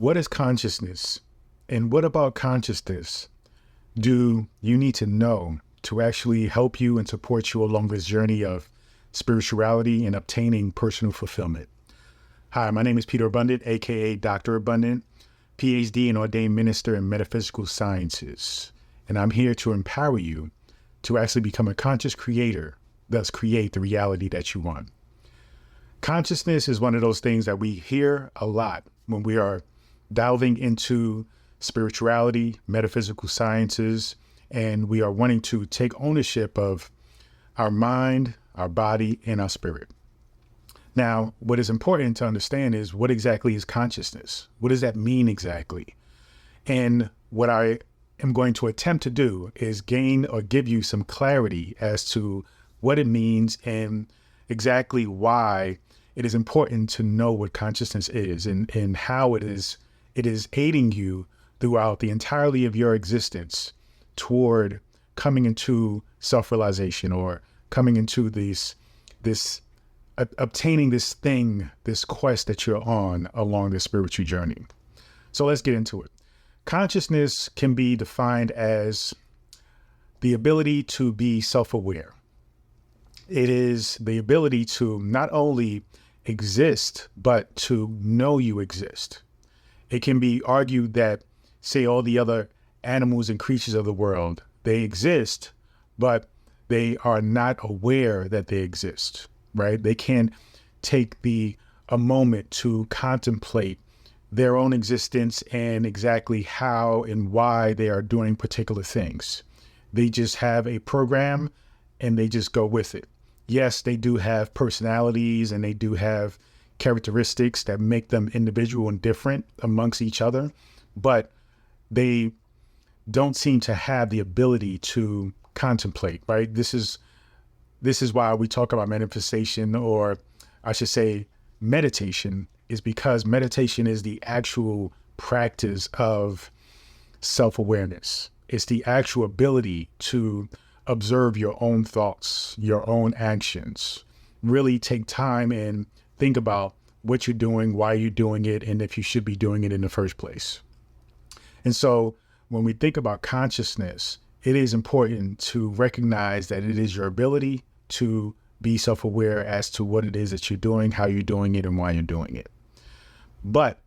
What is consciousness? And what about consciousness do you need to know to actually help you and support you along this journey of spirituality and obtaining personal fulfillment? Hi, my name is Peter Abundant, aka Dr. Abundant, PhD and ordained minister in metaphysical sciences. And I'm here to empower you to actually become a conscious creator, thus create the reality that you want. Consciousness is one of those things that we hear a lot when we are delving into spirituality, metaphysical sciences, and we are wanting to take ownership of our mind, our body, and our spirit. Now, what is important to understand is what exactly is consciousness? What does that mean exactly? And what I am going to attempt to do is gain or give you some clarity as to what it means and exactly why it is important to know what consciousness is and how it is aiding you throughout the entirety of your existence toward coming into self-realization or coming into obtaining this thing, this quest that you're on along this spiritual journey. So let's get into it. Consciousness can be defined as the ability to be self-aware. It is the ability to not only exist, but to know you exist. It can be argued that, say, all the other animals and creatures of the world, they exist, but they are not aware that they exist, right? They can't take a moment to contemplate their own existence and exactly how and why they are doing particular things. They just have a program and they just go with it. Yes, they do have personalities and they do have characteristics that make them individual and different amongst each other, but they don't seem to have the ability to contemplate, right? This is why we talk about manifestation, or I should say meditation, is because meditation is the actual practice of self-awareness. It's the actual ability to observe your own thoughts, your own actions, really take time and think about what you're doing, why you're doing it, and if you should be doing it in the first place. And so when we think about consciousness, it is important to recognize that it is your ability to be self-aware as to what it is that you're doing, how you're doing it, and why you're doing it. But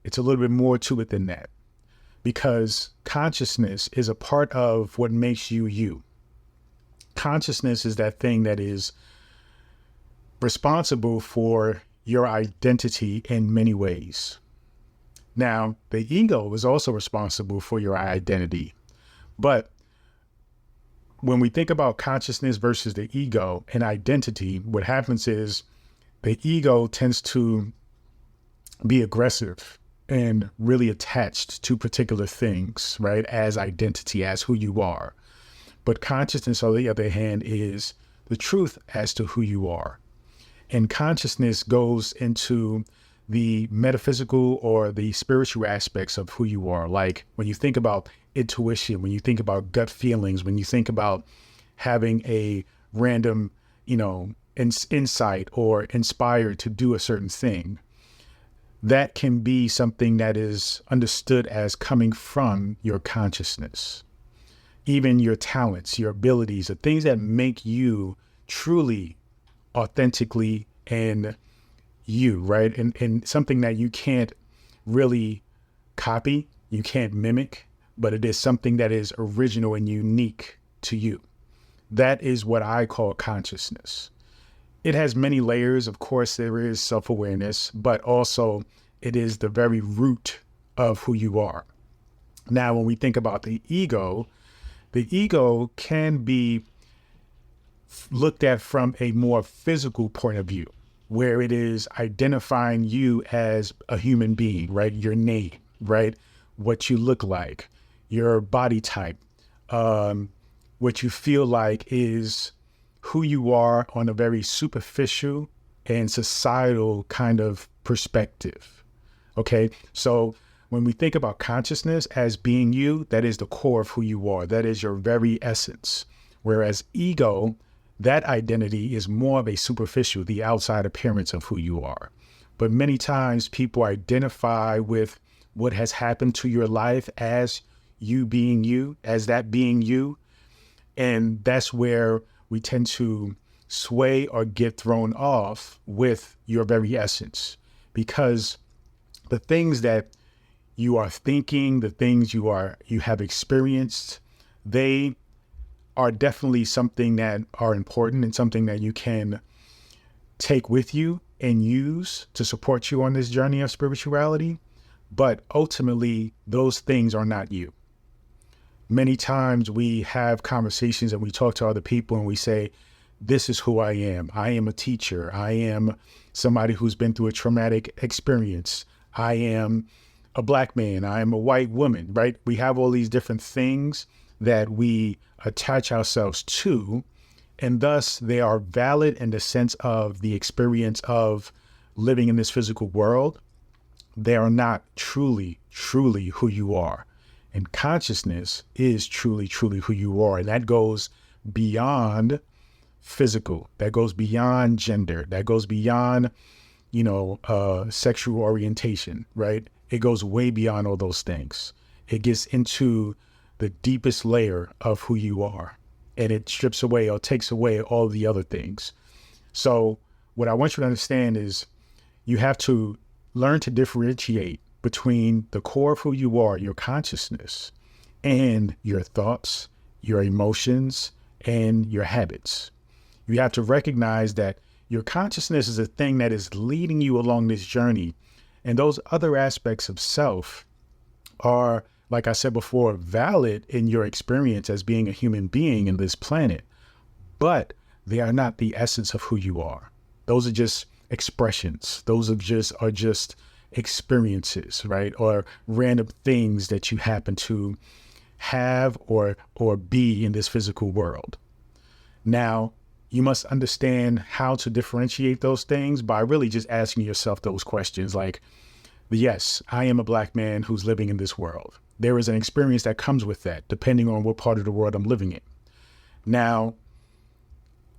it's a little bit more to it than that, because consciousness is a part of what makes you you. Consciousness is that thing that is responsible for your identity in many ways. Now, the ego is also responsible for your identity. But when we think about consciousness versus the ego and identity, what happens is the ego tends to be aggressive and really attached to particular things, right? As identity, as who you are. But consciousness, on the other hand, is the truth as to who you are. And consciousness goes into the metaphysical or the spiritual aspects of who you are. Like when you think about intuition, when you think about gut feelings, when you think about having a random, insight or inspired to do a certain thing, that can be something that is understood as coming from your consciousness. Even your talents, your abilities, the things that make you truly, authentically and you, right? And something that you can't really copy, you can't mimic, but it is something that is original and unique to you. That is what I call consciousness. It has many layers. Of course, there is self-awareness, but also it is the very root of who you are. Now, when we think about the ego can be looked at from a more physical point of view, where it is identifying you as a human being, right? Your name, right? What you look like, your body type, what you feel like is who you are on a very superficial and societal kind of perspective. Okay. So when we think about consciousness as being you, that is the core of who you are. That is your very essence. Whereas ego, that identity is more of a superficial, the outside appearance of who you are. But many times people identify with what has happened to your life as you being you, as that being you. And that's where we tend to sway or get thrown off with your very essence, because the things that you are thinking, the things you have experienced, they are definitely something that are important and something that you can take with you and use to support you on this journey of spirituality. But ultimately, those things are not you. Many times we have conversations and we talk to other people and we say, this is who I am. I am a teacher. I am somebody who's been through a traumatic experience. I am a Black man. I am a white woman, right? We have all these different things that we attach ourselves to, and thus they are valid in the sense of the experience of living in this physical world. They are not truly, truly who you are. And consciousness is truly, truly who you are. And that goes beyond physical, that goes beyond gender, that goes beyond, sexual orientation, right? It goes way beyond all those things. It gets into the deepest layer of who you are, and it strips away or takes away all the other things. So what I want you to understand is you have to learn to differentiate between the core of who you are, your consciousness, and your thoughts, your emotions, and your habits. You have to recognize that your consciousness is a thing that is leading you along this journey. And those other aspects of self are, like I said before, valid in your experience as being a human being in this planet, but they are not the essence of who you are. Those are just expressions. Those are just experiences, right? Or random things that you happen to have or be in this physical world. Now, you must understand how to differentiate those things by really just asking yourself those questions like, yes, I am a Black man who's living in this world. There is an experience that comes with that, depending on what part of the world I'm living in. Now,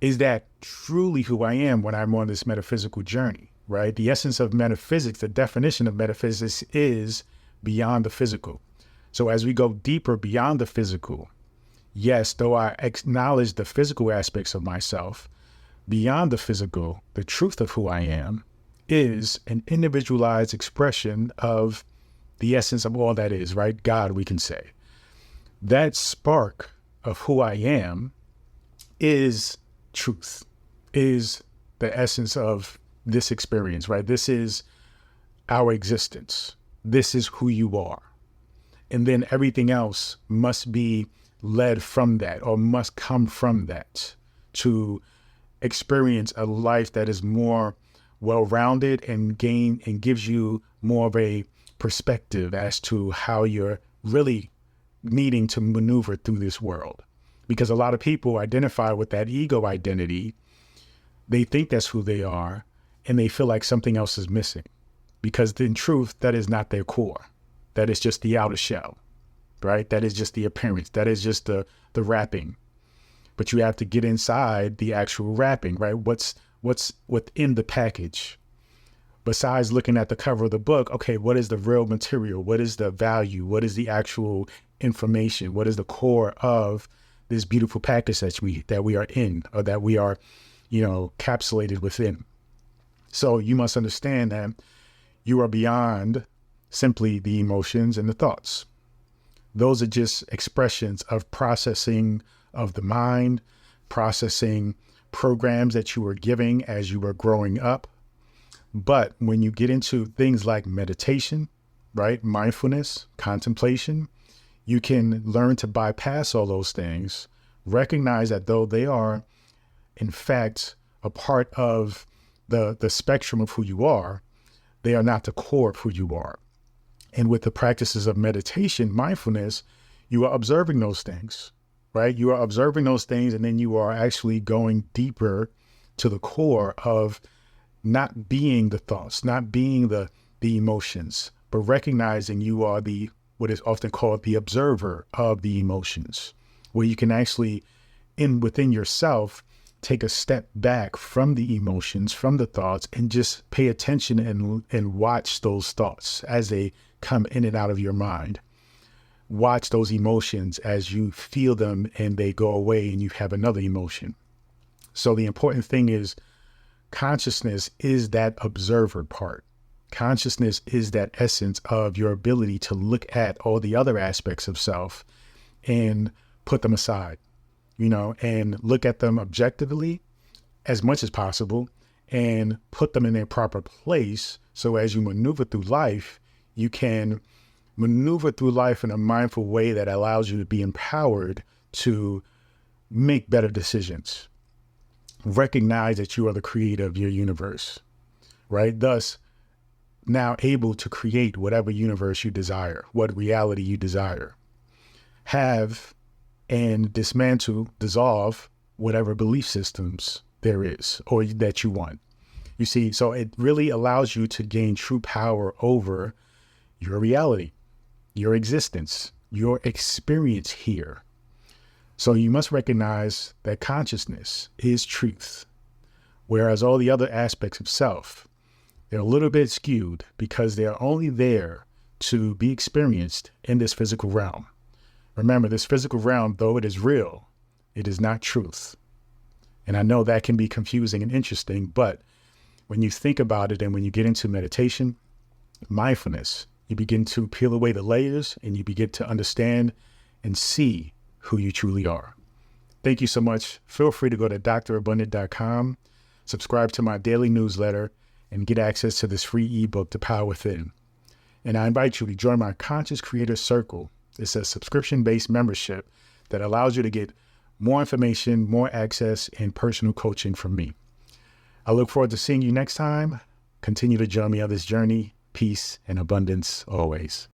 is that truly who I am when I'm on this metaphysical journey, right? The essence of metaphysics, the definition of metaphysics is beyond the physical. So as we go deeper beyond the physical, yes, though I acknowledge the physical aspects of myself, beyond the physical, the truth of who I am is an individualized expression of the essence of all that is, right? God, we can say. That spark of who I am is truth, is the essence of this experience, right? This is our existence. This is who you are. And then everything else must be led from that or must come from that to experience a life that is more well-rounded and gives you more of a perspective as to how you're really needing to maneuver through this world. Because a lot of people identify with that ego identity. They think that's who they are, and they feel like something else is missing. Because in truth, that is not their core. That is just the outer shell, right? That is just the appearance. That is just the wrapping. But you have to get inside the actual wrapping, right? What's within the package? Besides looking at the cover of the book, okay, what is the real material? What is the value? What is the actual information? What is the core of this beautiful package that we are in, or that we are, capsulated within? So you must understand that you are beyond simply the emotions and the thoughts. Those are just expressions of processing of the mind, processing programs that you were giving as you were growing up. But when you get into things like meditation, right, mindfulness, contemplation, you can learn to bypass all those things, recognize that though they are, in fact, a part of the spectrum of who you are, they are not the core of who you are. And with the practices of meditation, mindfulness, you are observing those things, right? You are observing those things, and then you are actually going deeper to the core of not being the thoughts, not being the emotions, but recognizing you are what is often called the observer of the emotions, where you can actually, within yourself, take a step back from the emotions, from the thoughts, and just pay attention and watch those thoughts as they come in and out of your mind. Watch those emotions as you feel them and they go away and you have another emotion. So the important thing is consciousness is that observer part. Consciousness is that essence of your ability to look at all the other aspects of self and put them aside, and look at them objectively as much as possible and put them in their proper place. So as you maneuver through life, you can maneuver through life in a mindful way that allows you to be empowered to make better decisions. Recognize that you are the creator of your universe, right? Thus, now able to create whatever universe you desire, what reality you desire. Have and dismantle, dissolve whatever belief systems there is or that you want. You see, so it really allows you to gain true power over your reality, your existence, your experience here. So you must recognize that consciousness is truth, whereas all the other aspects of self, they're a little bit skewed because they're only there to be experienced in this physical realm. Remember, this physical realm, though it is real, it is not truth. And I know that can be confusing and interesting, but when you think about it and when you get into meditation, mindfulness, you begin to peel away the layers and you begin to understand and see who you truly are. Thank you so much. Feel free to go to drabundant.com, subscribe to my daily newsletter, and get access to this free ebook, The Power Within. And I invite you to join my Conscious Creator Circle. It's a subscription-based membership that allows you to get more information, more access, and personal coaching from me. I look forward to seeing you next time. Continue to join me on this journey. Peace and abundance always.